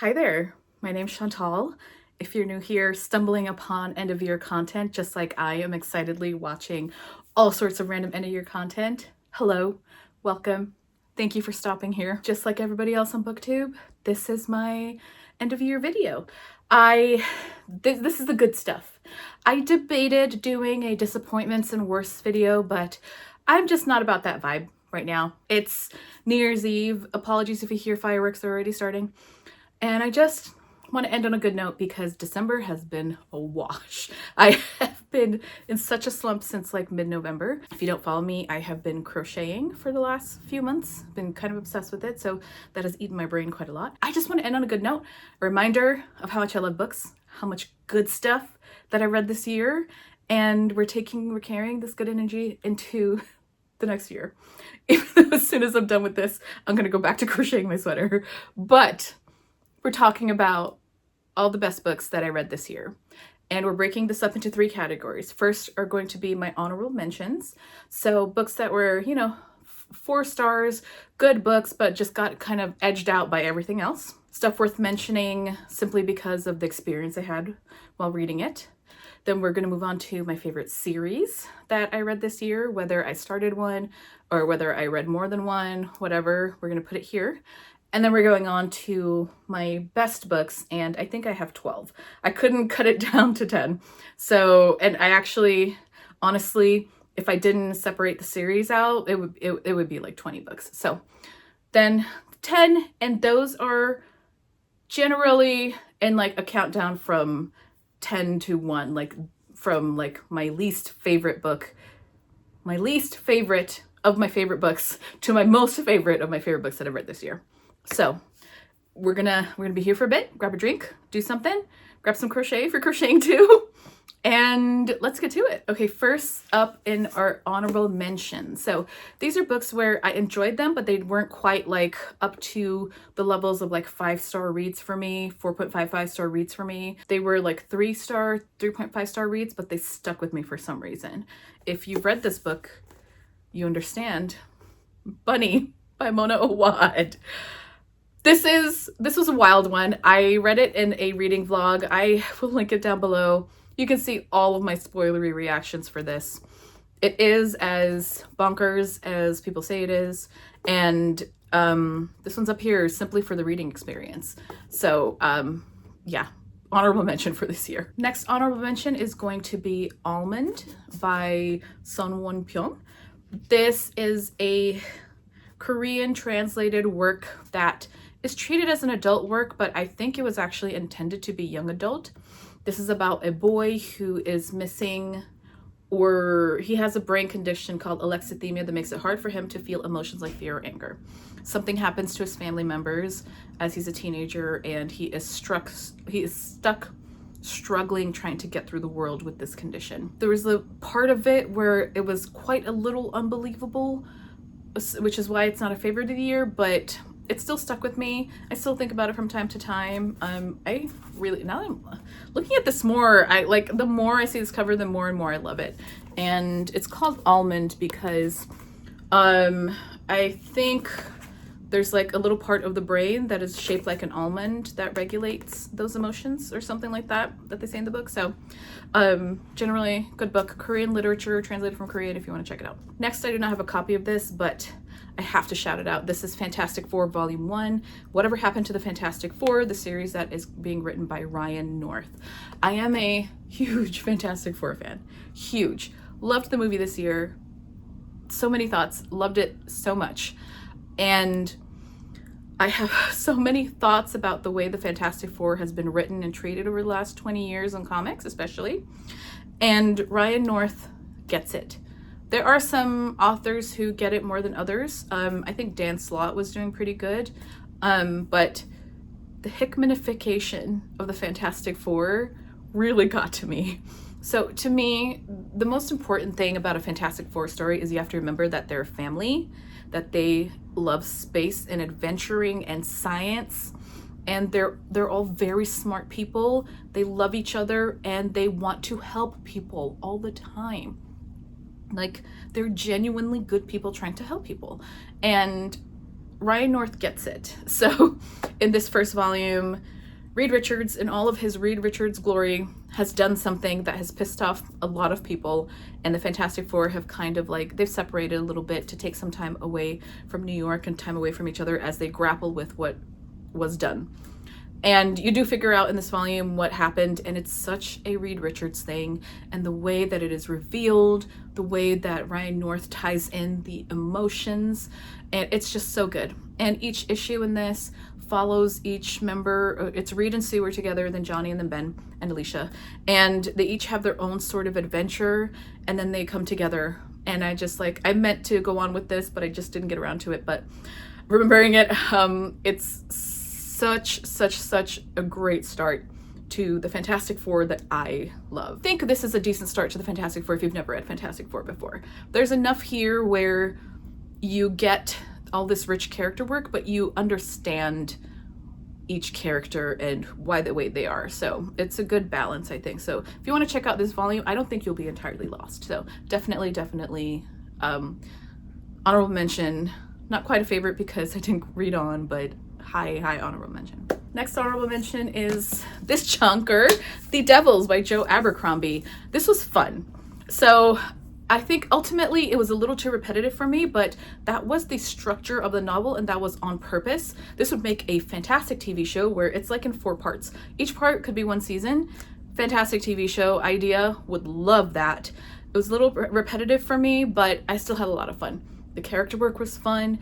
Hi there, my name's Chantal. If you're new here, stumbling upon end of year content, just like I am excitedly watching all sorts of random end of year content, hello, welcome. Thank you for stopping here. Just like everybody else on BookTube, this is my end of year video. This is the good stuff. I debated doing a disappointments and worst video, but I'm just not about that vibe right now. It's New Year's Eve. Apologies if you hear fireworks, they're already starting. And I just want to end on a good note because December has been a wash. I have been in such a slump since like mid-November. If you don't follow me, I have been crocheting for the last few months. Been kind of obsessed with it, so that has eaten my brain quite a lot. I just want to end on a good note. A reminder of how much I love books, how much good stuff that I read this year, and we're carrying this good energy into the next year. Even though as soon as I'm done with this, I'm gonna go back to crocheting my sweater. But we're talking about all the best books that I read this year. And we're breaking this up into 3 categories. First are going to be my honorable mentions. So books that were, 4 stars, good books, but just got kind of edged out by everything else. Stuff worth mentioning simply because of the experience I had while reading it. Then we're going to move on to my favorite series that I read this year, whether I started one or whether I read more than one, whatever, we're going to put it here. And then we're going on to my best books, and I think I have 12. I couldn't cut it down to 10. So, and I actually, honestly, if I didn't separate the series out, it would be like 20 books. So then 10, and those are generally in like a countdown from 10 to 1, like from like my least favorite book, my least favorite of my favorite books to my most favorite of my favorite books that I've read this year. So we're gonna be here for a bit, grab a drink, do something, grab some crochet if you're crocheting too, and let's get to it. Okay, first up in our honorable mentions. So these are books where I enjoyed them, but they weren't quite like up to the levels of like 5-star reads for me, 4.55-star reads for me. They were like 3-star, 3.5-star reads, but they stuck with me for some reason. If you've read this book, you understand. Bunny by Mona Awad. This was a wild one. I read it in a reading vlog. I will link it down below. You can see all of my spoilery reactions for this. It is as bonkers as people say it is. And this one's up here simply for the reading experience. So yeah, honorable mention for this year. Next honorable mention is going to be Almond by Sohn Won-pyung. This is a Korean translated work that is treated as an adult work, but I think it was actually intended to be young adult. This is about a boy who is missing, or he has a brain condition called alexithymia that makes it hard for him to feel emotions like fear or anger. Something happens to his family members as he's a teenager, and he is stuck struggling trying to get through the world with this condition. There was a part of it where it was quite a little unbelievable, which is why it's not a favorite of the year, but it still stuck with me. I still think about it from time to time. I really, now I'm looking at this more, the more I see this cover, the more and more I love it. And it's called Almond because I think there's like a little part of the brain that is shaped like an almond that regulates those emotions or something like that they say in the book. So generally good book, Korean literature translated from Korean if you want to check it out. Next, I do not have a copy of this, but I have to shout it out. This is Fantastic Four Volume 1. Whatever Happened to the Fantastic Four, the series that is being written by Ryan North. I am a huge Fantastic Four fan. Huge. Loved the movie this year. So many thoughts. Loved it so much. And I have so many thoughts about the way the Fantastic Four has been written and treated over the last 20 years in comics, especially. And Ryan North gets it. There are some authors who get it more than others. I think Dan Slott was doing pretty good. But the Hickmanification of the Fantastic Four really got to me. So to me, the most important thing about a Fantastic Four story is you have to remember that they're a family, that they love space and adventuring and science, and they're all very smart people. They love each other and they want to help people all the time. Like, they're genuinely good people trying to help people. And Ryan North gets it. So in this first volume, Reed Richards, in all of his Reed Richards glory, has done something that has pissed off a lot of people, and the Fantastic Four have kind of like, they've separated a little bit to take some time away from New York and time away from each other as they grapple with what was done. And you do figure out in this volume what happened, and it's such a Reed Richards thing, and the way that it is revealed, the way that Ryan North ties in the emotions, and it's just so good. And each issue in this follows each member. It's Reed and Sue are together, then Johnny, and then Ben and Alicia, and they each have their own sort of adventure, and then they come together. And I just like, I meant to go on with this, but I just didn't get around to it. But remembering it, it's such a great start to the Fantastic Four that I love. I think this is a decent start to the Fantastic Four if you've never read Fantastic Four before. There's enough here where you get all this rich character work, but you understand each character and why the way they are. So it's a good balance, I think. So if you want to check out this volume, I don't think you'll be entirely lost. So definitely honorable mention. Not quite a favorite because I didn't read on, but high honorable mention. Next honorable mention is this chunker, The Devils by Joe Abercrombie. This was fun. So I think ultimately it was a little too repetitive for me, but that was the structure of the novel, and that was on purpose. This would make a fantastic TV show where it's like in 4 parts. Each part could be 1 season. Fantastic TV show idea, would love that. It was a little repetitive for me, but I still had a lot of fun. The character work was fun.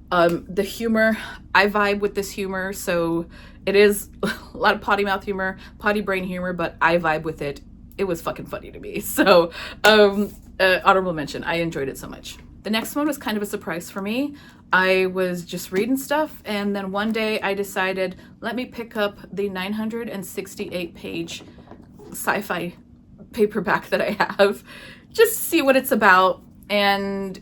The humor, I vibe with this humor, so it is a lot of potty mouth humor, potty brain humor, but I vibe with it. It was fucking funny to me. So, honorable mention. I enjoyed it so much. The next one was kind of a surprise for me. I was just reading stuff, and then one day I decided, let me pick up the 968-page sci-fi paperback that I have, just to see what it's about, and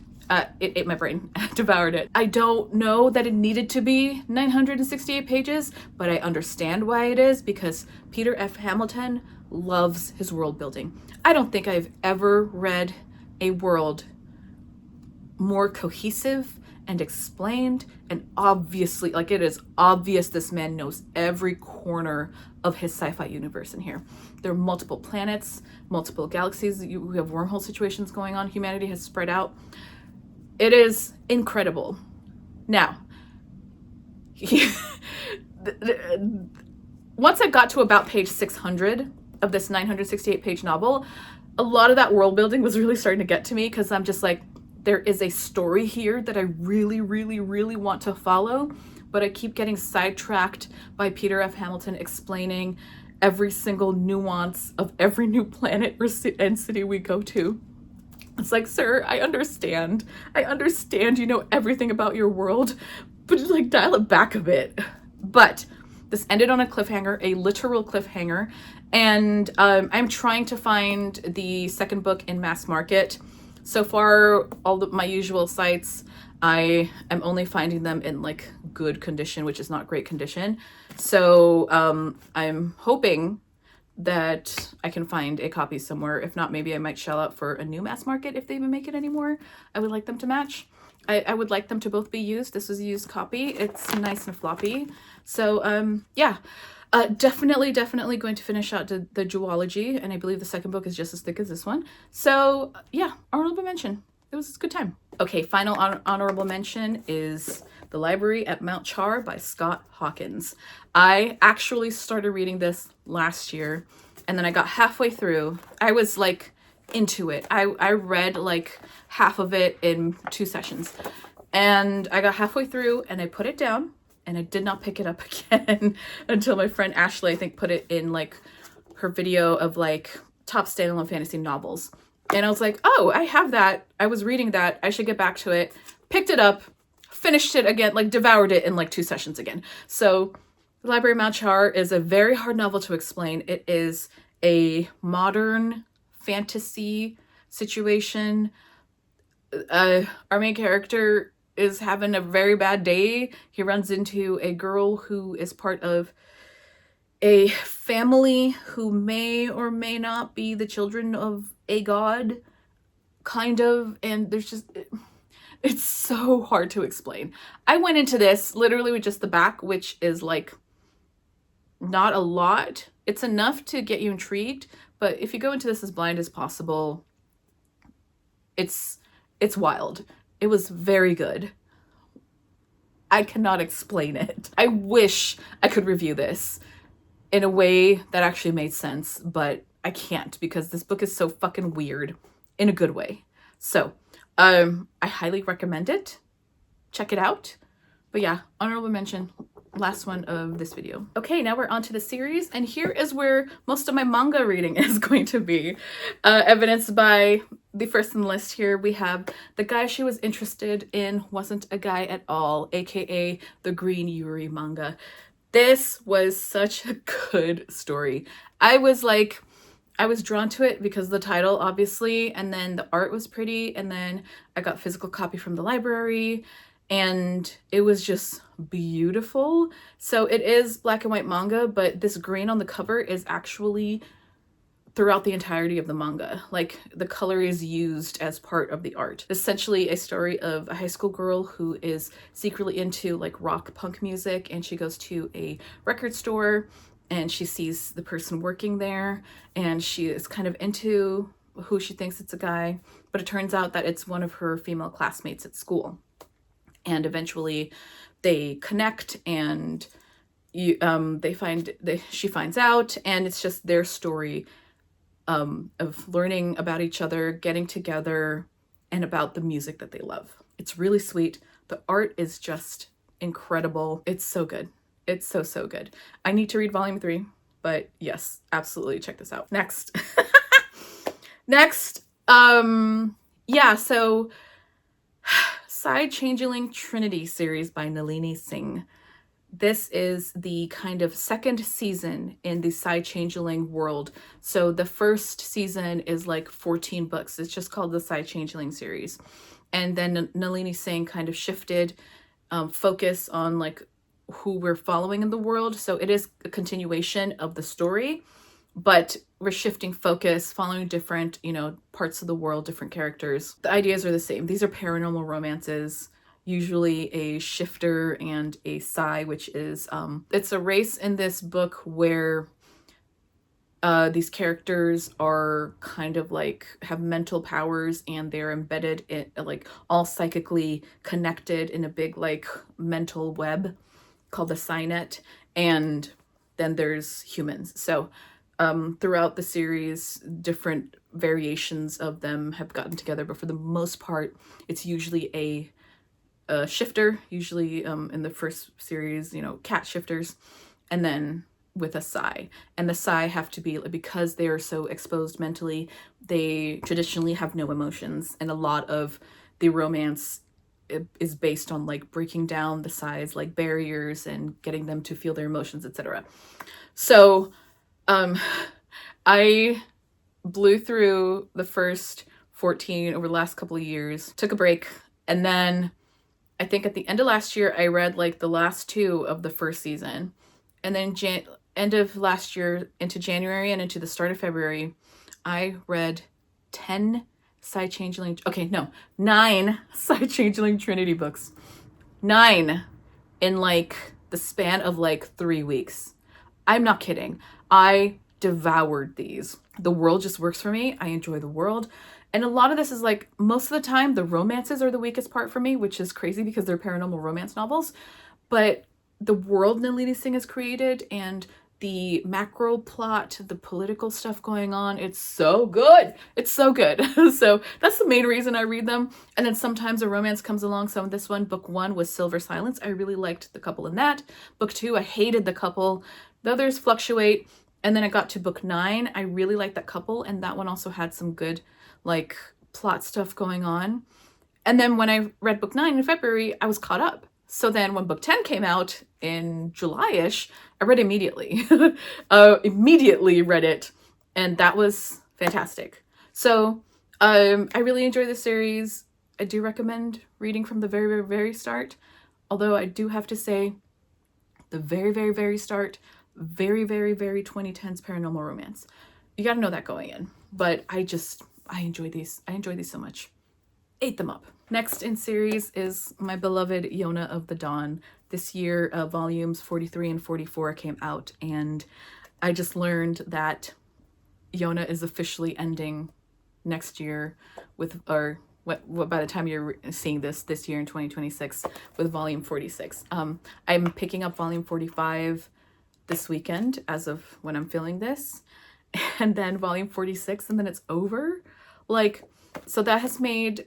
it ate my brain. Devoured it. I don't know that it needed to be 968 pages, but I understand why it is, because Peter F. Hamilton loves his world building. I don't think I've ever read a world more cohesive and explained, and obviously, like, it is obvious this man knows every corner of his sci-fi universe in here. There are multiple planets, multiple galaxies, we have wormhole situations going on, humanity has spread out. It is incredible. Now, once I got to about page 600 of this 968-page novel, a lot of that world building was really starting to get to me, because I'm just like, there is a story here that I really want to follow, but I keep getting sidetracked by Peter F. Hamilton explaining every single nuance of every new planet and city we go to. It's like, sir, I understand, you know everything about your world, but like, dial it back a bit. But this ended on a cliffhanger, a literal cliffhanger, and I'm trying to find the second book in mass market. So far, all my usual sites, I am only finding them in like good condition, which is not great condition. So I'm hoping that I can find a copy somewhere. If not, maybe I might shell out for a new mass market if they even make it anymore. I would like them to match. I would like them to both be used. This was a used copy. It's nice and floppy. So yeah, definitely going to finish out the duology, and I believe the second book is just as thick as this one. So yeah, honorable mention. It was a good time. Okay, final honorable mention is The Library at Mount Char by Scott Hawkins. I actually started reading this last year, and then I got halfway through. I was like into it. I read like half of it in 2 sessions, and I got halfway through and I put it down, and I did not pick it up again until my friend Ashley, I think, put it in like her video of like top standalone fantasy novels. And I was like, oh, I have that. I was reading that. I should get back to it. Picked it up, finished it again, like devoured it in like 2 sessions again. So The Library of Mount Char is a very hard novel to explain. It is a modern fantasy situation. Our main character is having a very bad day. He runs into a girl who is part of a family who may or may not be the children of a god, kind of, and there's just, It's so hard to explain. I went into this literally with just the back, which is like not a lot. It's enough to get you intrigued, but if you go into this as blind as possible, it's wild. It was very good. I cannot explain it. I wish I could review this in a way that actually made sense, but I can't because this book is so fucking weird in a good way. So, I highly recommend it. Check it out. But yeah, honorable mention, last one of this video. Okay, now we're on to the series, and here is where most of my manga reading is going to be. Evidenced by the first on the list here, we have The Guy She Was Interested In Wasn't a Guy at All, aka the Green Yuri manga. This was such a good story. I was drawn to it because of the title, obviously, and then the art was pretty, and then I got a physical copy from the library, and it was just beautiful. So it is black and white manga, but this green on the cover is actually throughout the entirety of the manga. Like, the color is used as part of the art. Essentially a story of a high school girl who is secretly into like rock punk music, and she goes to a record store and she sees the person working there, and she is kind of into who she thinks it's a guy, but it turns out that it's one of her female classmates at school. And eventually they connect, and she finds out, and it's just their story of learning about each other, getting together, and about the music that they love. It's really sweet. The art is just incredible. It's so good. It's so, so good. I need to read volume 3, but yes, absolutely check this out. Next. Next, yeah, so Psy-Changeling Trinity series by Nalini Singh. This is the kind of second season in the Psy-Changeling world. So the first season is like 14 books. It's just called the Psy-Changeling series. And then Nalini Singh kind of shifted focus on like who we're following in the world. So it is a continuation of the story, but we're shifting focus, following different, parts of the world, different characters. The ideas are the same. These are paranormal romances, usually a shifter and a Psy, which is, it's a race in this book where these characters are kind of like have mental powers, and they're embedded in like all psychically connected in a big like mental web called the Psy-net. And then there's humans. So throughout the series, different variations of them have gotten together, but for the most part, it's usually a shifter, usually in the first series, cat shifters, and then with a Psy. And the Psy have to be, because they are so exposed mentally, they traditionally have no emotions, and a lot of the romance is based on like breaking down the Psy's like barriers and getting them to feel their emotions, etc. So I blew through the first 14 over the last couple of years, took a break, and then I think at the end of last year, I read like the last 2 of the first season. And then end of last year into January and into the start of February, I read 9 Psy-Changeling Trinity books. 9 in like the span of like 3 weeks. I'm not kidding. I devoured these. The world just works for me. I enjoy the world. And a lot of this is like, most of the time, the romances are the weakest part for me, which is crazy because they're paranormal romance novels. But the world Nalini Singh has created and the macro plot, the political stuff going on, it's so good. It's so good. So that's the main reason I read them. And then sometimes a romance comes along. So in this one, book 1 was Silver Silence. I really liked the couple in that. Book 2, I hated the couple. The others fluctuate. And then I got to book 9. I really liked that couple. And that one also had some good like plot stuff going on. And then when I read book 9 in February, I was caught up. So then when book 10 came out in July-ish, I read immediately. Immediately read it. And that was fantastic. So I really enjoy this series. I do recommend reading from the very, very, very start. Although I do have to say, the very, very, very start, very, very, very 2010s paranormal romance. You got to know that going in. But I enjoy these. I enjoy these so much. ate them up. Next in series is my beloved Yona of the Dawn. This year, volumes 43 and 44 came out, and I just learned that Yona is officially ending next year with, or what by the time you're seeing this year in 2026, with volume 46. I'm picking up volume 45 this weekend as of when I'm filming this, and then volume 46, and then it's over. Like, so that has made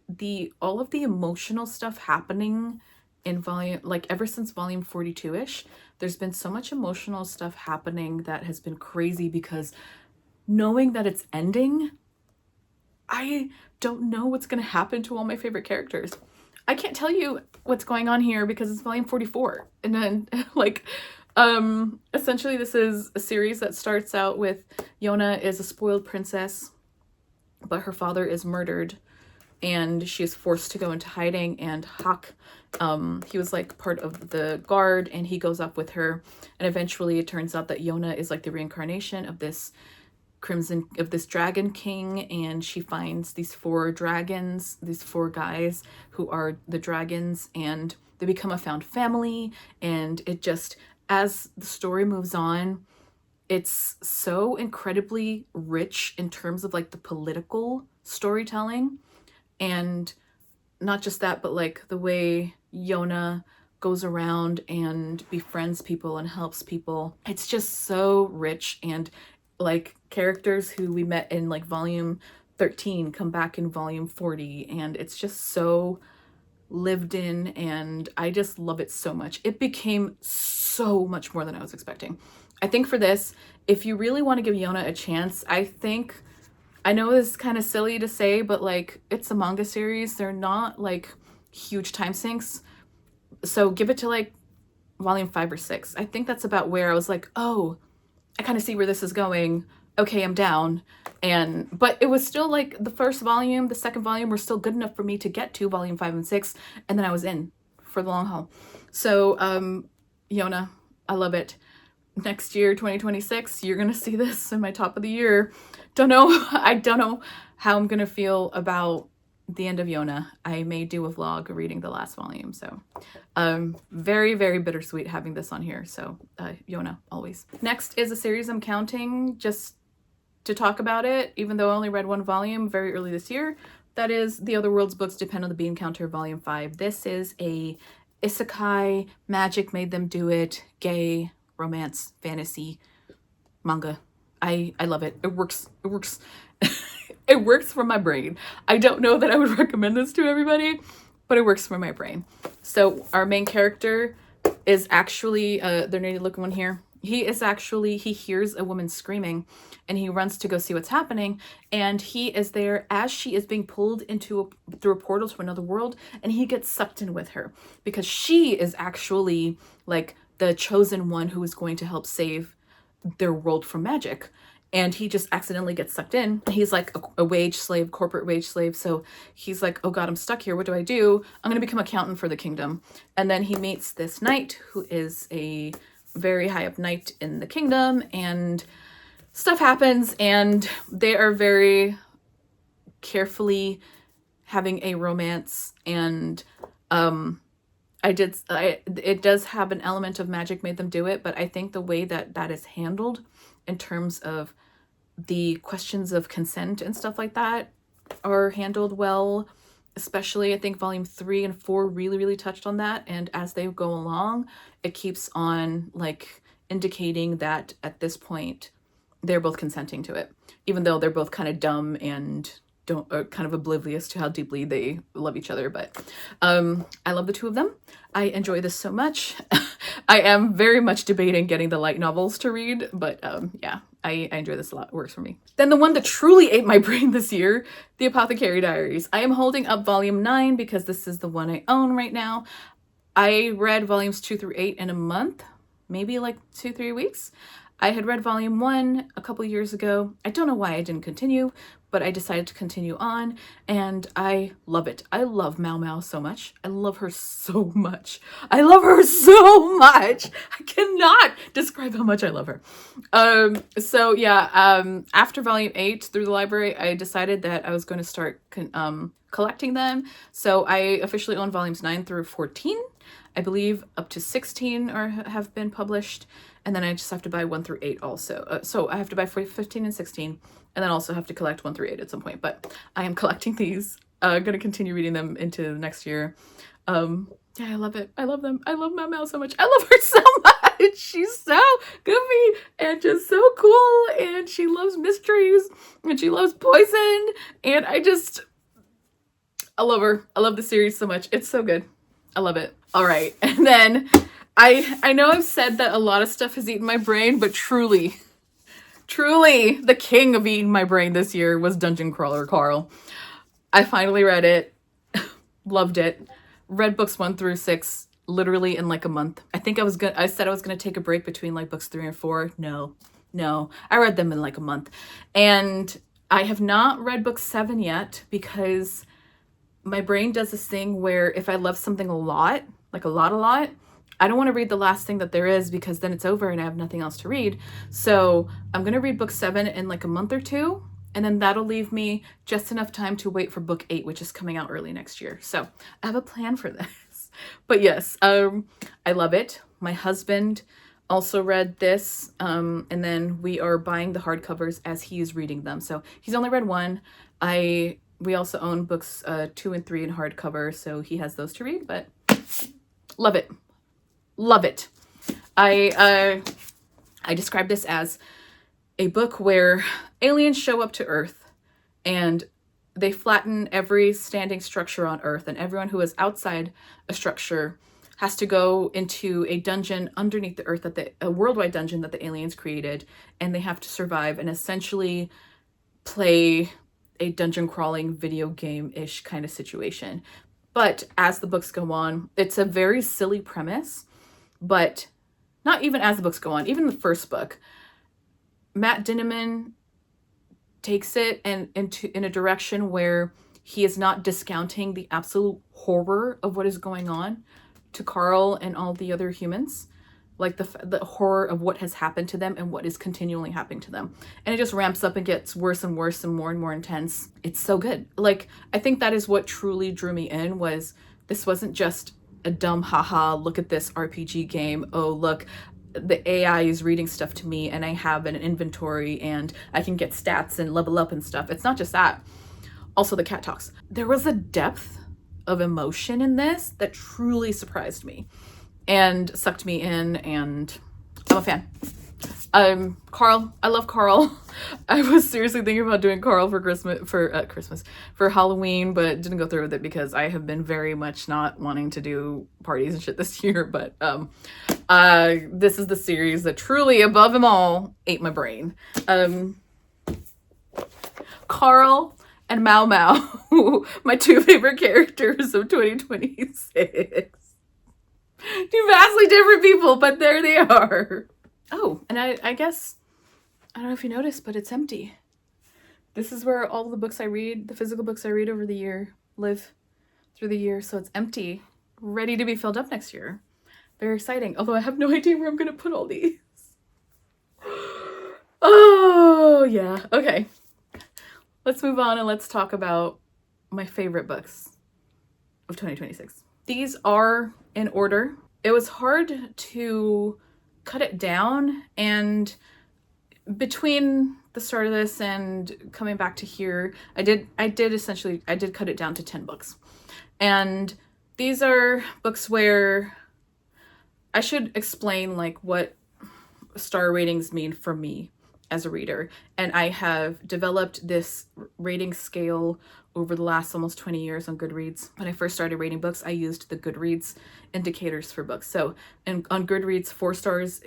all of the emotional stuff happening in volume, like ever since volume 42-ish, there's been so much emotional stuff happening that has been crazy, because knowing that it's ending, I don't know what's going to happen to all my favorite characters. I can't tell you what's going on here because it's volume 44. And then like, essentially this is a series that starts out with Yona is a spoiled princess, but her father is murdered and she is forced to go into hiding, and Hak, he was like part of the guard, and he goes up with her, and eventually it turns out that Yona is like the reincarnation of this dragon king, and she finds these 4 dragons, these 4 guys who are the dragons, and they become a found family. And it just, as the story moves on, it's so incredibly rich in terms of like the political storytelling, and not just that, but like the way Yona goes around and befriends people and helps people. It's just so rich, and like characters who we met in like volume 13 come back in volume 40, and it's just so lived in, and I just love it so much. It became so much more than I was expecting. I think for this, if you really want to give Yona a chance, I know this is kind of silly to say, but like, it's a manga series. They're not like huge time sinks. So give it to like volume 5 or 6. I think that's about where I was like, oh, I kind of see where this is going. Okay, I'm down. But it was still like the first volume, the second volume were still good enough for me to get to volume 5 and 6. And then I was in for the long haul. So, Yona, I love it. Next year, 2026, you're going to see this in my top of the year. I don't know how I'm going to feel about the end of Yona. I may do a vlog reading the last volume. So very, very bittersweet having this on here. So Yona, always. Next is a series I'm counting just to talk about it, even though I only read 1 volume very early this year. That is The Other World's Books Depend on the Bean Counter, volume 5. This is a isekai, magic made them do it, gay, romance, fantasy manga. I love it. It works. It works for my brain. I don't know that I would recommend this to everybody, but it works for my brain. So our main character is actually, their native looking one here. He hears a woman screaming, and he runs to go see what's happening. And he is there as she is being pulled through a portal to another world, and he gets sucked in with her because she is actually like the chosen one who is going to help save their world from magic. And he just accidentally gets sucked in. He's like a wage slave, corporate wage slave. So he's like, oh God, I'm stuck here. What do I do? I'm going to become accountant for the kingdom. And then he meets this knight who is a very high up knight in the kingdom, and stuff happens, and they are very carefully having a romance. And it does have an element of magic made them do it, but I think the way that is handled in terms of the questions of consent and stuff like that are handled well. Especially I think volume 3 and 4 really, really touched on that. And as they go along, it keeps on like indicating that at this point, they're both consenting to it, even though they're both kind of dumb and kind of oblivious to how deeply they love each other. But I love the 2 of them. I enjoy this so much. I am very much debating getting the light novels to read, but yeah, I enjoy this a lot. It works for me. Then the one that truly ate my brain this year, the Apothecary Diaries. I am holding up volume 9 because this is the one I own right now. I read volumes 2 through 8 in a month, maybe like 2-3 weeks. I had read volume 1 a couple years ago. I don't know why I didn't continue, but I decided to continue on, and I love it. I love Mao Mao so much. I love her so much. I love her so much. I cannot describe how much I love her. So yeah, after volume 8 through the library, I decided that I was going to start collecting them. So I officially own volumes 9 through 14. I believe up to 16 have been published, and then I just have to buy 1 through 8 also. So I have to buy 15 and 16, and then also have to collect 1 through 8 at some point. But I am collecting these. Going to continue reading them into next year. Yeah, I love it. I love them. I love Mao Mao so much. I love her so much. She's so goofy and just so cool, and she loves mysteries, and she loves poison, and I love her. I love the series so much. It's so good. I love it. All right. And then I know I've said that a lot of stuff has eaten my brain, but truly the king of eating my brain this year was Dungeon Crawler Carl. I finally read it. Loved it. Read books 1 through 6 literally in like a month. I said I was going to take a break between like books 3 and 4. No. I read them in like a month. And I have not read book 7 yet because my brain does this thing where if I love something a lot, like a lot, I don't want to read the last thing that there is because then it's over and I have nothing else to read. So I'm going to read book 7 in like a month or 2, and then that'll leave me just enough time to wait for book 8, which is coming out early next year. So I have a plan for this. But yes, I love it. My husband also read this, and then we are buying the hardcovers as he is reading them. So he's only read 1. We also own books 2 and 3 in hardcover, so he has those to read, but love it. Love it. I describe this as a book where aliens show up to Earth and they flatten every standing structure on Earth, and everyone who is outside a structure has to go into a dungeon underneath the Earth, a worldwide dungeon that the aliens created, and they have to survive and essentially play a dungeon crawling video game-ish kind of situation. But as the books go on, it's a very silly premise, but not even as the books go on, even the first book, Matt Dinniman takes it in a direction where he is not discounting the absolute horror of what is going on to Carl and all the other humans, like the horror of what has happened to them and what is continually happening to them. And it just ramps up and gets worse and worse and more intense. It's so good. Like, I think that is what truly drew me in, was this wasn't just a dumb haha, look at this RPG game. Oh, look, the AI is reading stuff to me and I have an inventory and I can get stats and level up and stuff. It's not just that. Also, the cat talks. There was a depth of emotion in this that truly surprised me and sucked me in, and I'm a fan. Carl, I love Carl. I was seriously thinking about doing Carl for Halloween, but didn't go through with it because I have been very much not wanting to do parties and shit this year. But this is the series that truly, above them all, ate my brain. Carl and Mao Mao, my 2 favorite characters of 2026. 2 vastly different people, but there they are. Oh, and I guess, I don't know if you noticed, but it's empty. This is where all the books I read, the physical books I read over the year, live through the year. So it's empty, ready to be filled up next year. Very exciting. Although I have no idea where I'm going to put all these. Oh, yeah. Okay. Let's move on and let's talk about my favorite books of 2026. These are in order. It was hard to cut it down, and between the start of this and coming back to here, I did cut it down to 10 books. And these are books where I should explain like what star ratings mean for me as a reader. And I have developed this rating scale over the last almost 20 years on Goodreads. When I first started rating books, I used the Goodreads indicators for books. So on Goodreads, 4 stars,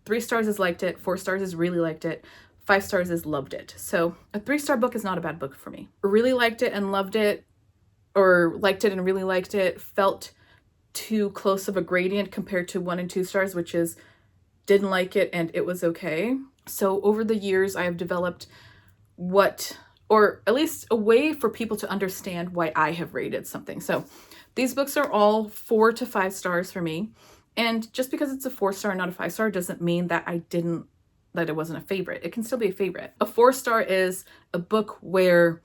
3 stars is liked it, 4 stars is really liked it, 5 stars is loved it. So a 3-star book is not a bad book for me. Really liked it and loved it, or liked it and really liked it, felt too close of a gradient compared to 1 and 2 stars, which is didn't like it, and it was okay. So over the years, I have developed or at least a way for people to understand why I have rated something. So these books are all 4 to 5 stars for me. And just because it's a 4-star, not a 5-star, doesn't mean that that it wasn't a favorite. It can still be a favorite. A 4-star is a book where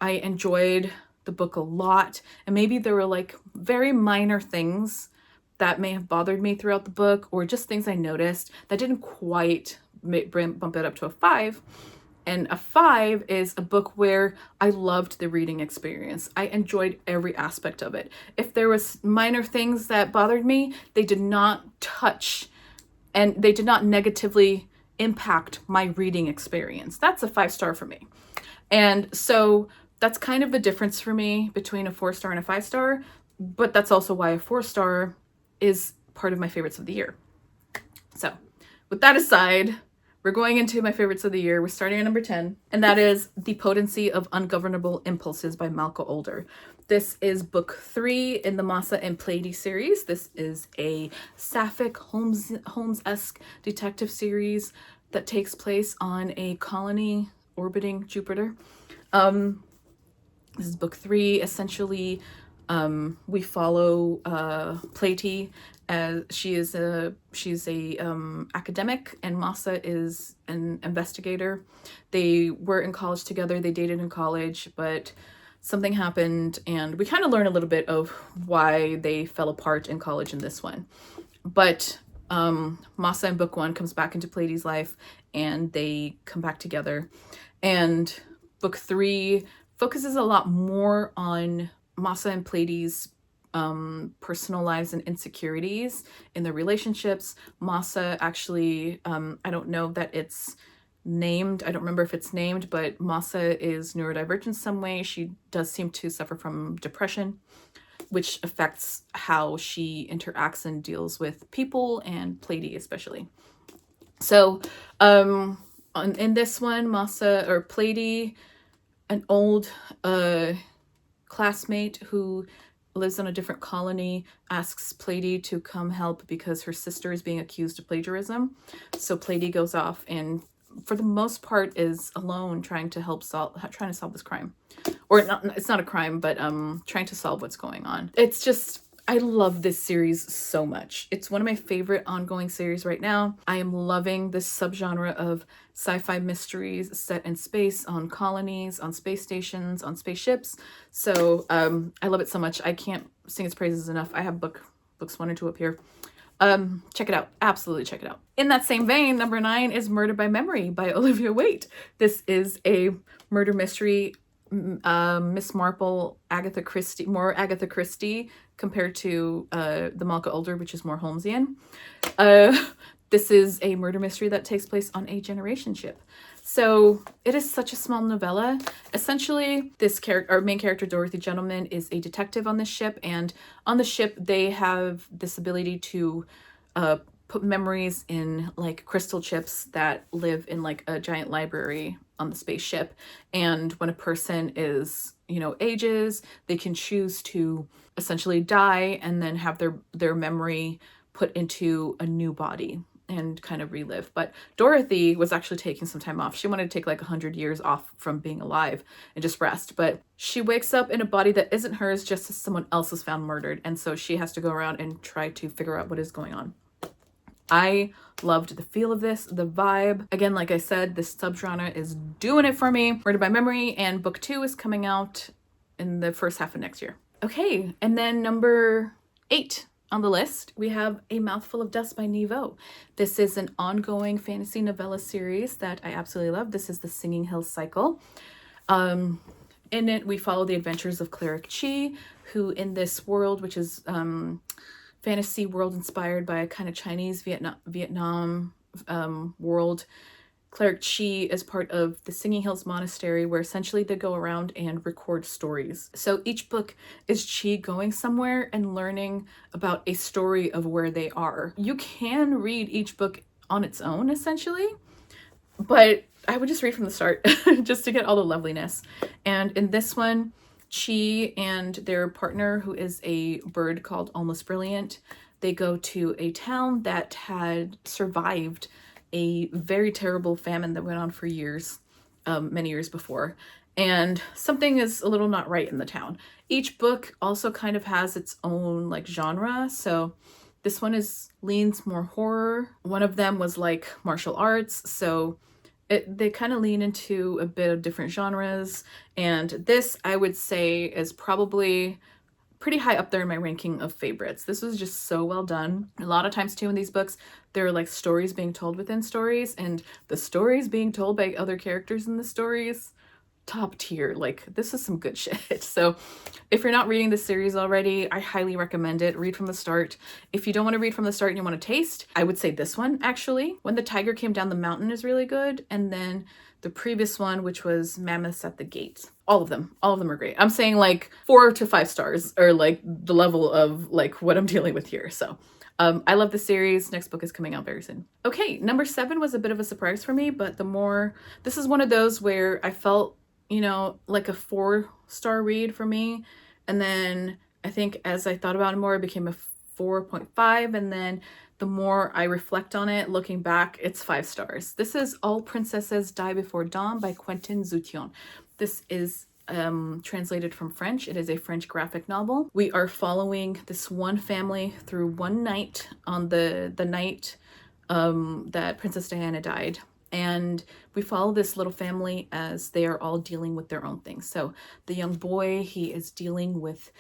I enjoyed the book a lot, and maybe there were like very minor things that may have bothered me throughout the book, or just things I noticed that didn't quite bump it up to a 5. And a 5 is a book where I loved the reading experience. I enjoyed every aspect of it. If there was minor things that bothered me, they did not touch and they did not negatively impact my reading experience. That's a 5-star for me. And so that's kind of the difference for me between a 4-star and a 5-star, but that's also why a 4-star is part of my favorites of the year. So with that aside, we're going into my favorites of the year. We're starting at number 10, and that is The Potency of Ungovernable Impulses by Malka Older. This is book 3 in the Massa and Pleiades series. This is a sapphic Holmes-esque detective series that takes place on a colony orbiting Jupiter. This is book 3. Essentially, we follow Pleiades as she's a academic, and Massa is an investigator. They were in college together. They dated in college, but something happened, and we kind of learn a little bit of why they fell apart in college in this one. But Massa in book 1 comes back into Pleiades' life, and they come back together. And book 3 focuses a lot more on Massa and Pleiades' personal lives and insecurities in their relationships. Massa actually, I don't know that it's named. I don't remember if it's named, but Massa is neurodivergent in some way. She does seem to suffer from depression, which affects how she interacts and deals with people, and Pleiades especially. So in this one, Pleiades, an old classmate who lives on a different colony, asks Pleiades to come help because her sister is being accused of plagiarism. So Pleiades goes off and, for the most part, is alone trying to solve this crime. Or not, it's not a crime, but trying to solve what's going on. It's just, I love this series so much. It's one of my favorite ongoing series right now. I am loving this subgenre of sci-fi mysteries set in space, on colonies, on space stations, on spaceships. So I love it so much. I can't sing its praises enough. I have books 1 and 2 up here. Check it out. Absolutely check it out. In that same vein, number 9 is Murder by Memory by Olivia Waite. This is a murder mystery. Miss Marple, more Agatha Christie compared to the Malka Older, which is more Holmesian. This is a murder mystery that takes place on a generation ship. So it is such a small novella. Essentially, our main character, Dorothy Gentleman, is a detective on this ship, and on the ship they have this ability to put memories in like crystal chips that live in like a giant library on the spaceship. And when a person is, ages, they can choose to essentially die and then have their memory put into a new body and kind of relive. But Dorothy was actually taking some time off. She wanted to take like 100 years off from being alive and just rest. But she wakes up in a body that isn't hers, just as someone else was found murdered. And so she has to go around and try to figure out what is going on. I loved the feel of this, the vibe. Again, like I said, this subgenre is doing it for me. Murder by Memory, and book 2 is coming out in the first half of next year. Okay, and then number 8 on the list, we have A Mouthful of Dust by Nevo. This is an ongoing fantasy novella series that I absolutely love. This is the Singing Hills cycle. In it, we follow the adventures of Cleric Chi, who in this world, which is fantasy world inspired by a kind of Chinese Vietnam world, Cleric Chi is part of the Singing Hills Monastery, where essentially they go around and record stories. So each book is Chi going somewhere and learning about a story of where they are. You can read each book on its own, essentially, but I would just read from the start just to get all the loveliness. And in this one, Chi and their partner, who is a bird called Almost Brilliant, they go to a town that had survived a very terrible famine that went on for years, many years before. And something is a little not right in the town. Each book also kind of has its own like genre. So this one leans more horror. One of them was like martial arts. So they kind of lean into a bit of different genres. And this, I would say, is probably pretty high up there in my ranking of favorites. This was just so well done. A lot of times too in these books, there are like stories being told within stories, and the stories being told by other characters in the stories, top tier. Like, this is some good shit. So if you're not reading this series already, I highly recommend it. Read from the start. If you don't want to read from the start and you want to taste, I would say this one, actually. When the Tiger Came Down the Mountain is really good. And then the previous one, which was Mammoths at the Gate. All of them are great. I'm saying like 4 to 5 stars, or like the level of like what I'm dealing with here. So I love the series. Next book is coming out very soon. Okay, number 7 was a bit of a surprise for me, but this is one of those where I felt, you know, like a 4-star read for me. And then I think as I thought about it more, it became a 4.5. And then the more I reflect on it, looking back, it's 5 stars. This is All Princesses Die Before Dawn by Quentin Zutian. This is translated from French. It is a French graphic novel. We are following this one family through one night on the night that Princess Diana died. And we follow this little family as they are all dealing with their own things. So the young boy, he is dealing with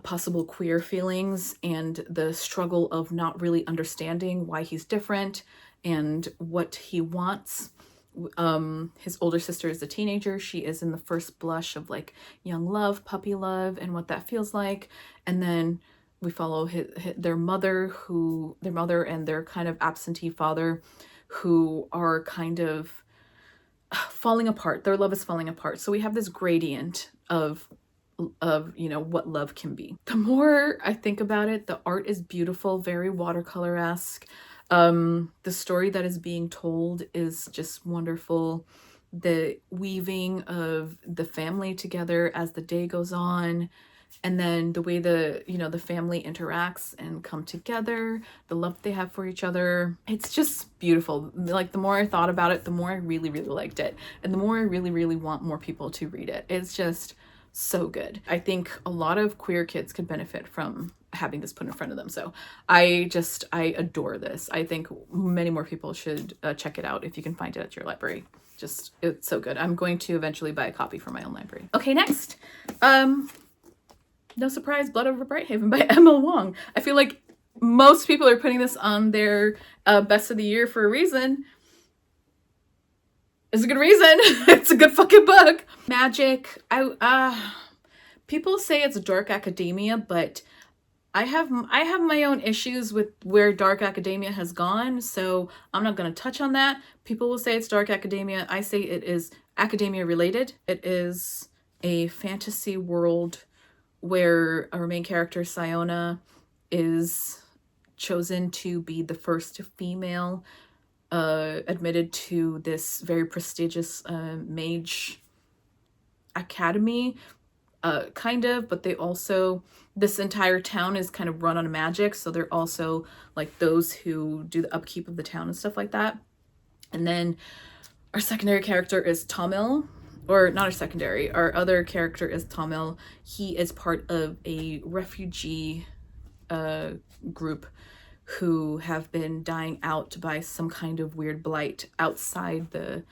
possible queer feelings and the struggle of not really understanding why he's different and what he wants. His older sister is a teenager. She is in the first blush of like young love, puppy love, and what that feels like. And then we follow their mother and their kind of absentee father, who are kind of falling apart. Their love is falling apart. So we have this gradient of you know what love can be. The more I think about it, the art is beautiful, very watercolor-esque. The story that is being told is just wonderful. The weaving of the family together as the day goes on, and then the way the family interacts and come together, the love they have for each other, it's just beautiful. Like, the more I thought about it, the more I really, really liked it, and the more I really, really want more people to read it. It's just so good. I think a lot of queer kids could benefit from having this put in front of them. So I adore this. I think many more people should check it out if you can find it at your library. Just, it's so good. I'm going to eventually buy a copy for my own library. Okay, next. No surprise, Blood Over Brighthaven by Emma Wong. I feel like most people are putting this on their best of the year for a reason. It's a good reason. It's a good fucking book. Magic. People say it's dark academia, but I have my own issues with where dark academia has gone, so I'm not going to touch on that. People will say it's dark academia. I say it is academia related. It is a fantasy world where our main character, Siona, is chosen to be the first female admitted to this very prestigious mage academy, kind of, but they also, this entire town is kind of run on magic, so they're also like those who do the upkeep of the town and stuff like that. And then our secondary character is Tamil, or not our secondary, our other character is Tamil. He is part of a refugee group who have been dying out by some kind of weird blight outside the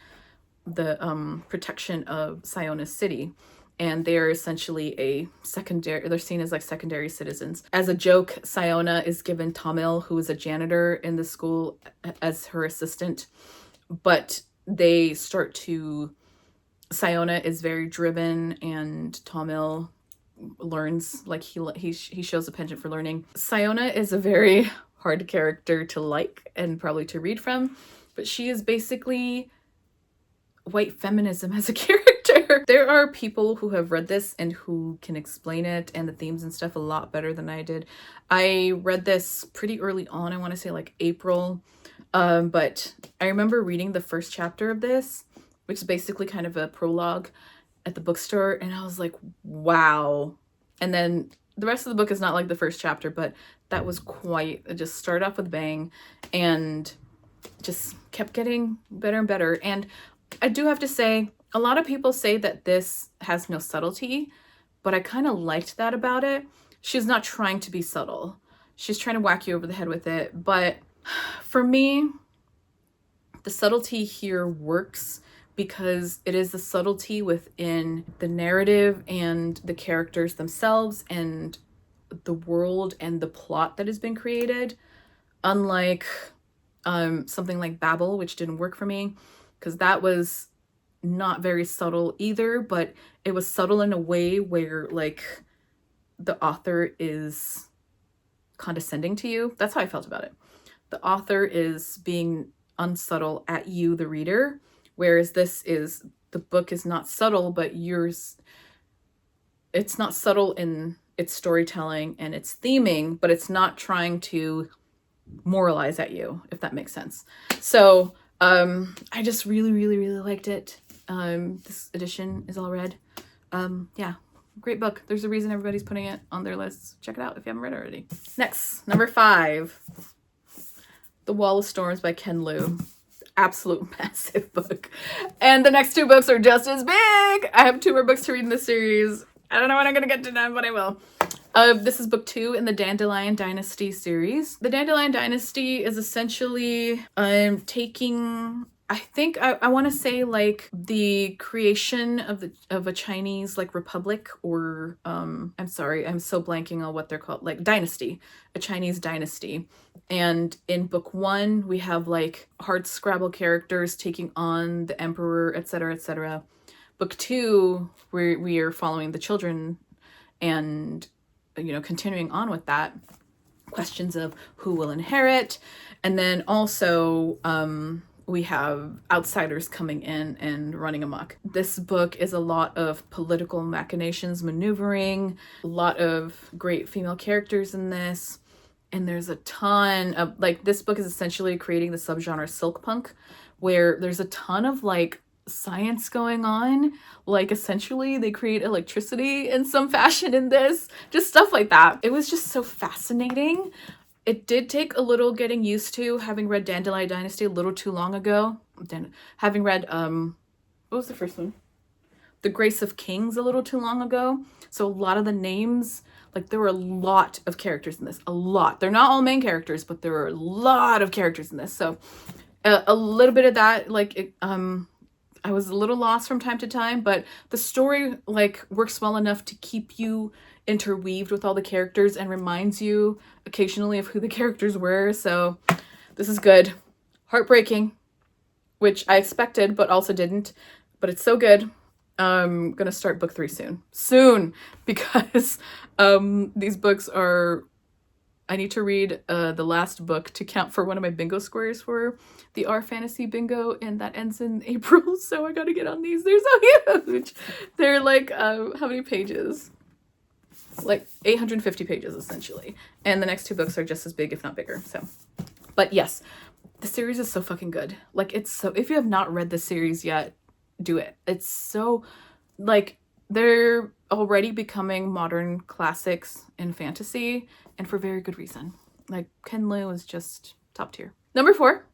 protection of Siona's city. And they're essentially they're seen as like secondary citizens. As a joke, Siona is given Tamil, who is a janitor in the school, as her assistant. But Siona is very driven, and Tamil learns, like he shows a penchant for learning. Siona is a very hard character to like and probably to read from, but she is basically white feminism as a character. There are people who have read this and who can explain it and the themes and stuff a lot better than I did. I read this pretty early on, I want to say like April, but I remember reading the first chapter of this, which is basically kind of a prologue, at the bookstore, and I was like, wow. And then the rest of the book is not like the first chapter, but that was it just started off with a bang and just kept getting better and better. And I do have to say, a lot of people say that this has no subtlety, but I kind of liked that about it. She's not trying to be subtle. She's trying to whack you over the head with it. But for me, the subtlety here works because it is the subtlety within the narrative and the characters themselves and the world and the plot that has been created. Unlike something like Babel, which didn't work for me, because that was not very subtle either, but it was subtle in a way where like the author is condescending to you. That's how I felt about it. The author is being unsubtle at you, the reader, whereas the book is not subtle, but it's not subtle in its storytelling and its theming, but it's not trying to moralize at you, if that makes sense. So I just really, really, really liked it. This edition is all red. Yeah, great book. There's a reason everybody's putting it on their lists. Check it out if you haven't read it already. Next, number 5, The Wall of Storms by Ken Liu. Absolute massive book. And the next 2 books are just as big. I have 2 more books to read in this series. I don't know when I'm going to get to them, but I will. This is book 2 in the Dandelion Dynasty series. The Dandelion Dynasty is essentially taking, I think I want to say like the creation of a Chinese like republic, or I'm sorry, I'm so blanking on what they're called, like dynasty, a Chinese dynasty. And in book 1 we have like hard scrabble characters taking on the emperor, etc., etc. Book 2 we are following the children and continuing on with that, questions of who will inherit, and then also we have outsiders coming in and running amok. This book is a lot of political machinations, maneuvering, a lot of great female characters in this, and there's a ton of like, this book is essentially creating the subgenre silk punk, where there's a ton of like science going on. Like essentially they create electricity in some fashion in this, just stuff like that. It was just so fascinating. It did take a little getting used to, having read Dandelion Dynasty a little too long ago. Having read what was the first one, The Grace of Kings, a little too long ago. So a lot of the names, like there were a lot of characters in this, a lot. They're not all main characters, but there were a lot of characters in this. So a little bit of that, like I was a little lost from time to time, but the story like works well enough to keep you interweaved with all the characters and reminds you occasionally of who the characters were. So this is good. Heartbreaking, which I expected but also didn't, but it's so good. I'm gonna start book 3 soon because these books are, I need to read the last book to count for one of my bingo squares for the R Fantasy bingo, and that ends in April, so I gotta get on these. They're so huge. They're like, how many pages? Like 850 pages, essentially. And the next 2 books are just as big, if not bigger, so. But yes, the series is so fucking good. Like, it's so, if you have not read the series yet, do it. It's so, like, they're already becoming modern classics in fantasy, and for very good reason. Like, Ken Liu is just top tier. Number 4,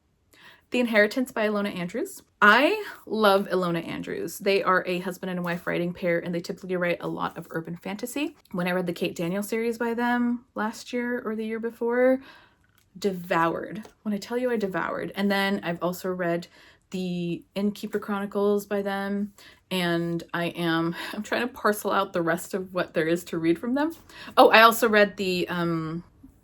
The Inheritance by Ilona Andrews. I love Ilona Andrews. They are a husband and wife writing pair, and they typically write a lot of urban fantasy. When I read the Kate Daniel series by them last year or the year before, devoured. When I tell you I devoured. And then I've also read the Innkeeper Chronicles by them, and I'm trying to parcel out the rest of what there is to read from them. Oh, I also read the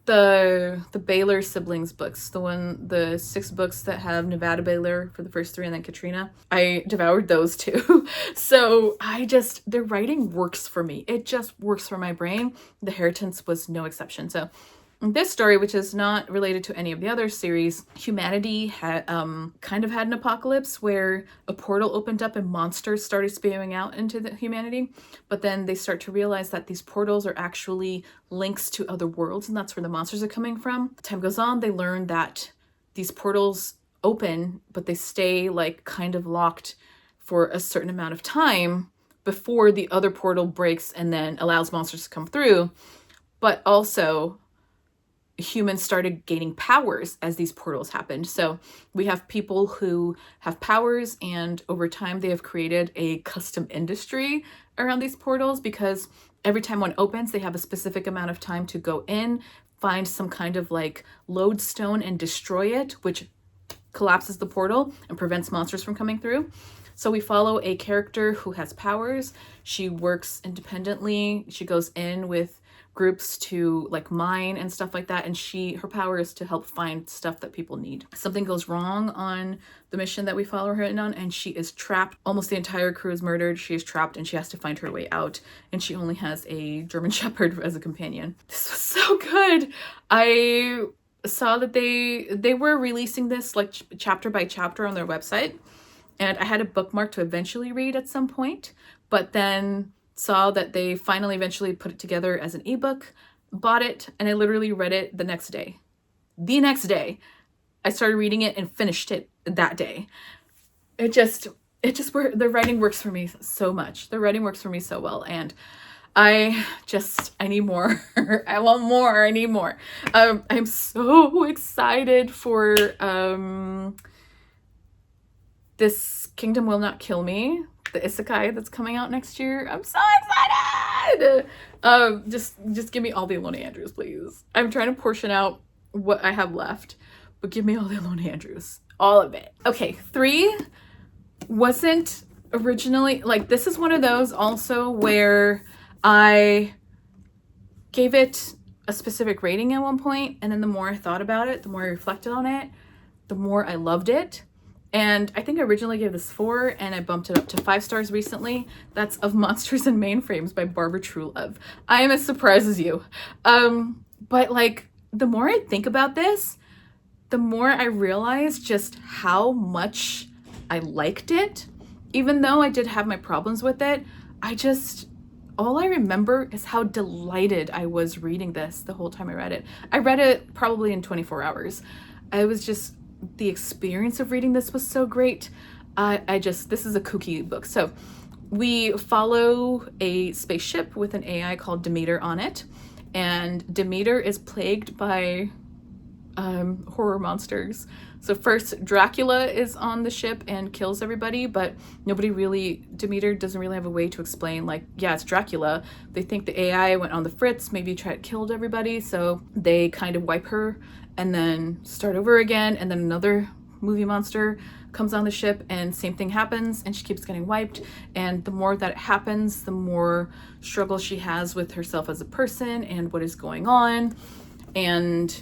Baylor siblings books, the 6 books that have Nevada Baylor for the first 3 and then Katrina. I devoured those too. So their writing works for me. It just works for my brain. The Inheritance was no exception. So this story, which is not related to any of the other series, humanity had kind of had an apocalypse where a portal opened up and monsters started spewing out into the humanity. But then they start to realize that these portals are actually links to other worlds, and that's where the monsters are coming from. Time goes on, they learn that these portals open, but they stay like kind of locked for a certain amount of time before the other portal breaks and then allows monsters to come through. But also, humans started gaining powers as these portals happened. So we have people who have powers, and over time they have created a custom industry around these portals, because every time one opens, they have a specific amount of time to go in, find some kind of like lodestone and destroy it, which collapses the portal and prevents monsters from coming through. So we follow a character who has powers. She works independently. She goes in with groups to like mine and stuff like that, and her power is to help find stuff that people need. Something goes wrong on the mission that we follow her in on, and she is trapped. Almost the entire crew is murdered. She is trapped and she has to find her way out, and she only has a German Shepherd as a companion. This was so good. I saw that they were releasing this like chapter by chapter on their website, and I had a bookmark to eventually read at some point, but then saw that they finally eventually put it together as an ebook, bought it, and I literally read it the next day. The next day, I started reading it and finished it that day. It just the writing works for me so much. The writing works for me so well, and I need more. I want more. I need more. I'm so excited for this Kingdom Will Not Kill Me, the isekai that's coming out next year. I'm so excited! Just give me all the Ilona Andrews, please. I'm trying to portion out what I have left, but give me all the Ilona Andrews. All of it. Okay, 3 wasn't originally, like, this is one of those also where I gave it a specific rating at one point, and then the more I thought about it, the more I reflected on it, the more I loved it. And I think I originally gave this 4, and I bumped it up to 5 stars recently. That's Of Monsters and Mainframes by Barbara Truelove. I am as surprised as you. But like, the more I think about this, the more I realize just how much I liked it. Even though I did have my problems with it, all I remember is how delighted I was reading this the whole time I read it. I read it probably in 24 hours. The experience of reading this was so great. This is a kooky book. So we follow a spaceship with an AI called Demeter on it, and Demeter is plagued by horror monsters. So first, Dracula is on the ship and kills everybody, but Demeter doesn't really have a way to explain, like, yeah, it's Dracula. They think the AI went on the fritz, maybe killed everybody, so they kind of wipe her and then start over again, and then another movie monster comes on the ship and same thing happens, and she keeps getting wiped, and the more that it happens, the more struggle she has with herself as a person and what is going on. And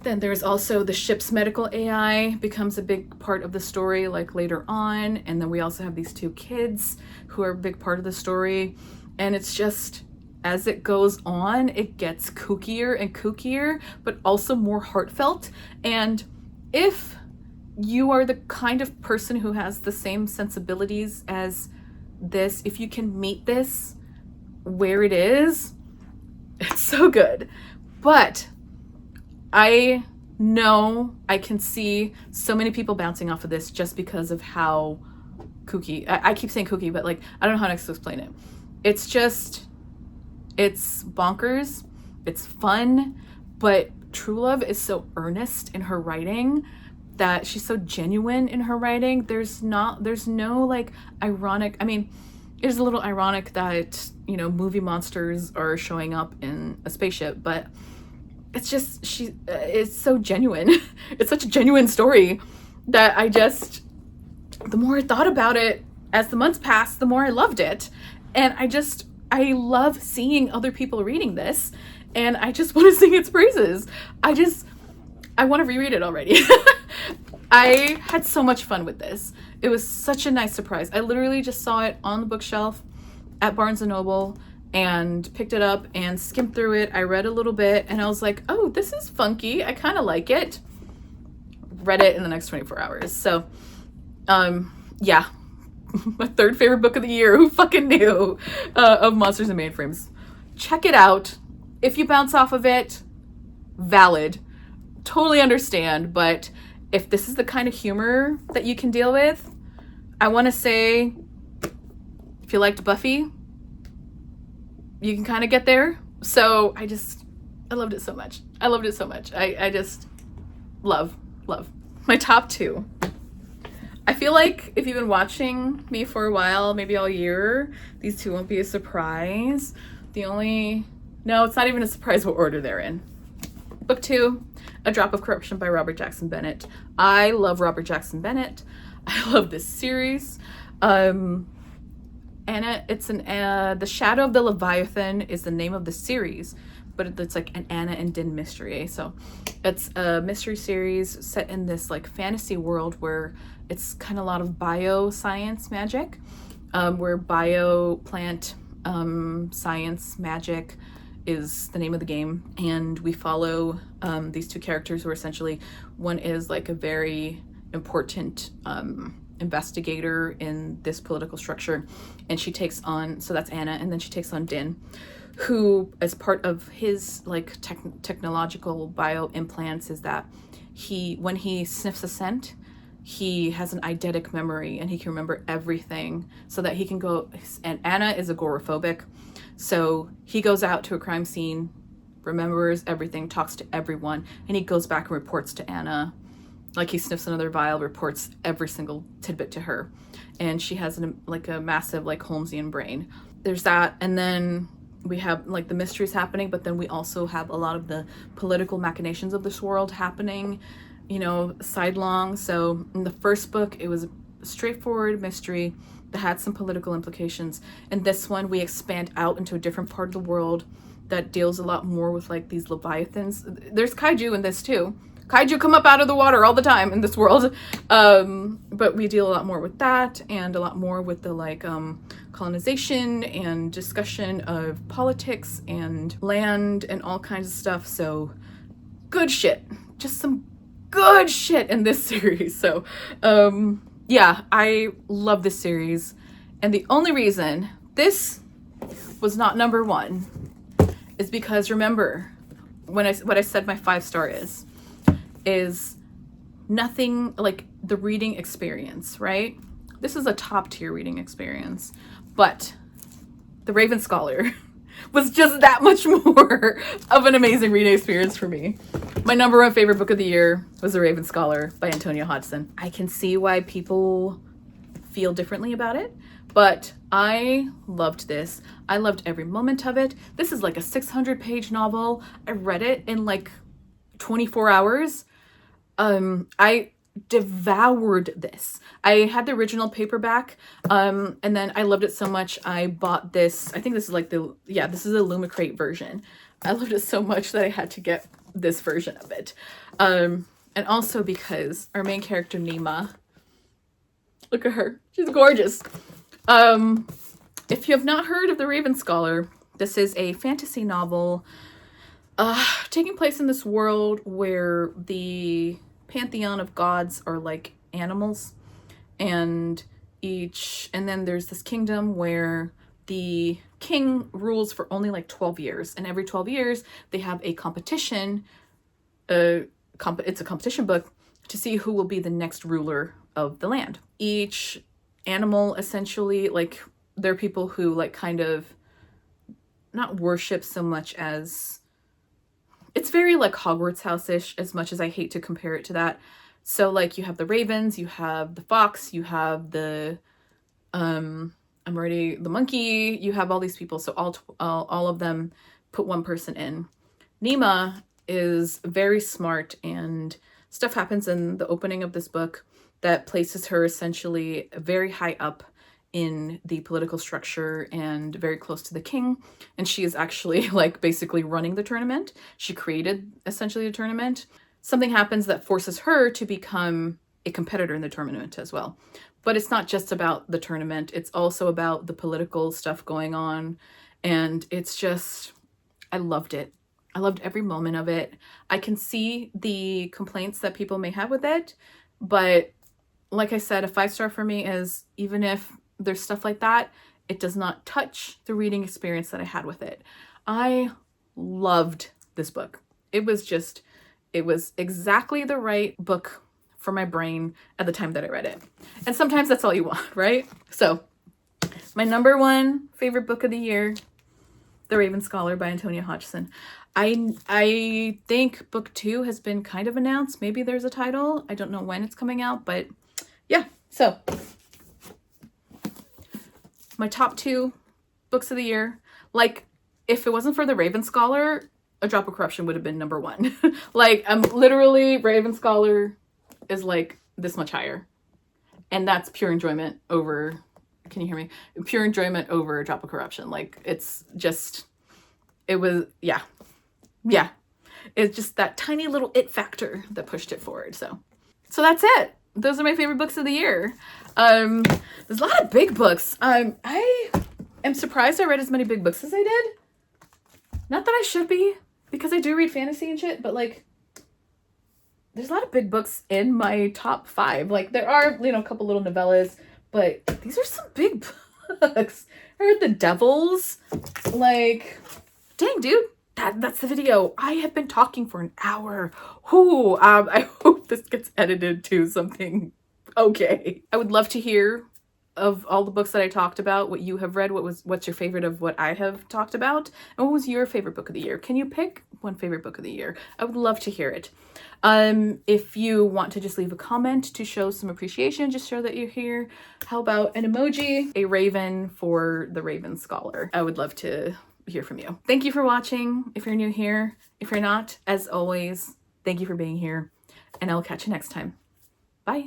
then there's also the ship's medical AI becomes a big part of the story, like later on, and then we also have these 2 kids who are a big part of the story, and it's just, as it goes on, it gets kookier and kookier, but also more heartfelt. And if you are the kind of person who has the same sensibilities as this, if you can meet this where it is, it's so good. But I know I can see so many people bouncing off of this just because of how kooky, I keep saying kooky, but like, I don't know how next to explain it. It's bonkers, it's fun, but Truelove is so earnest in her writing, that she's so genuine in her writing. There's no like ironic, I mean, it is a little ironic that, movie monsters are showing up in a spaceship, but it's just, it's so genuine. It's such a genuine story that the more I thought about it as the months passed, the more I loved it. And I love seeing other people reading this, and I just want to sing its praises. I want to reread it already. I had so much fun with this. It was such a nice surprise. I literally just saw it on the bookshelf at Barnes & Noble and picked it up and skimmed through it. I read a little bit and I was like, oh, this is funky. I kind of like it. Read it in the next 24 hours. So, yeah. My 3rd favorite book of the year. Who fucking knew? Of Monsters and Mainframes. Check it out. If you bounce off of it, valid. Totally understand, but if this is the kind of humor that you can deal with, I want to say, if you liked Buffy, you can kind of get there. So I loved it so much. I loved it so much. I just love. My top two. I feel like if you've been watching me for a while, maybe all year, these two won't be a surprise. No, it's not even a surprise what order they're in. Book 2, A Drop of Corruption by Robert Jackson Bennett. I love Robert Jackson Bennett. I love this series. Anna, it's The Shadow of the Leviathan is the name of the series, but it's like an Anna and Din mystery. So it's a mystery series set in this like fantasy world where it's kind of a lot of bioscience magic, where bioplant science magic is the name of the game. And we follow these two characters who are essentially, one is like a very important investigator in this political structure, and she takes on, so that's Anna, and then she takes on Din, who, as part of his like technological bio implants, is that when he sniffs a scent, he has an eidetic memory and he can remember everything, so that he can go, and Anna is agoraphobic, so he goes out to a crime scene, remembers everything, talks to everyone, and he goes back and reports to Anna. Like he sniffs another vial, reports every single tidbit to her. And she has a massive like Holmesian brain. There's that. And then we have like the mysteries happening, but then we also have a lot of the political machinations of this world happening, sidelong. So in the first book, it was a straightforward mystery that had some political implications. In this one, we expand out into a different part of the world that deals a lot more with like these leviathans. There's kaiju in this too. Kaiju come up out of the water all the time in this world. But we deal a lot more with that, and a lot more with the colonization and discussion of politics and land and all kinds of stuff. So good shit. Just some good shit in this series. So yeah, I love this series. And the only reason this was not number 1 is because, remember, what I said my 5-star is nothing like the reading experience, right? This is a top tier reading experience, but The Raven Scholar was just that much more of an amazing reading experience for me. My number 1 favorite book of the year was The Raven Scholar by Antonia Hodgson. I can see why people feel differently about it, but I loved this. I loved every moment of it. This is like a 600-page novel. I read it in like 24 hours. I devoured this. I had the original paperback, and then I loved it so much I bought this. I think this is like this is a Lumicrate version. I loved it so much that I had to get this version of it. And also because our main character, Nima, look at her. She's gorgeous. If you have not heard of The Raven Scholar, this is a fantasy novel taking place in this world where the pantheon of gods are like animals, and then there's this kingdom where the king rules for only like 12 years, and every 12 years they have a competition. It's a competition book to see who will be the next ruler of the land. Each animal, essentially, like, there are people who like kind of not worship so much as, it's very like Hogwarts house-ish, as much as I hate to compare it to that. So like you have the ravens, you have the fox, you have the the monkey, you have all these people. So all of them put one person in. Nima is very smart, and stuff happens in the opening of this book that places her essentially very high up in the political structure and very close to the king. And she is actually like basically running the tournament. She created essentially a tournament. Something happens that forces her to become a competitor in the tournament as well. But it's not just about the tournament. It's also about the political stuff going on. And it's just, I loved it. I loved every moment of it. I can see the complaints that people may have with it, but like I said, a 5-star for me is, even if there's stuff like that, it does not touch the reading experience that I had with it. I loved this book. It was exactly the right book for my brain at the time that I read it. And sometimes that's all you want, right? So my number 1 favorite book of the year, The Raven Scholar by Antonia Hodgson. I think book 2 has been kind of announced. Maybe there's a title. I don't know when it's coming out, but yeah. So my top 2 books of the year. Like, if it wasn't for the Raven Scholar, A Drop of Corruption would have been number 1. Like, I'm literally, Raven Scholar is like this much higher. And that's pure enjoyment over, can you hear me? Pure enjoyment over A Drop of Corruption. Like, it's just, it was, yeah. Yeah. It's just that tiny little it factor that pushed it forward. So that's it. Those are my favorite books of the year. There's a lot of big books. I am surprised I read as many big books as I did. Not that I should be, because I do read fantasy and shit, but like, there's a lot of big books in my top 5. Like, there are, you know, a couple little novellas, but these are some big books. I read The Devils. Like, dang, dude. That's the video. I have been talking for an hour. Ooh, I hope this gets edited to something okay. I would love to hear of all the books that I talked about, what you have read, what's your favorite of what I have talked about, and what was your favorite book of the year? Can you pick one favorite book of the year? I would love to hear it. If you want to just leave a comment to show some appreciation, just show that you're here. How about an emoji? A raven for the Raven Scholar. I would love to hear from you. Thank you for watching. If you're new here, if you're not, as always, thank you for being here, and I'll catch you next time. Bye.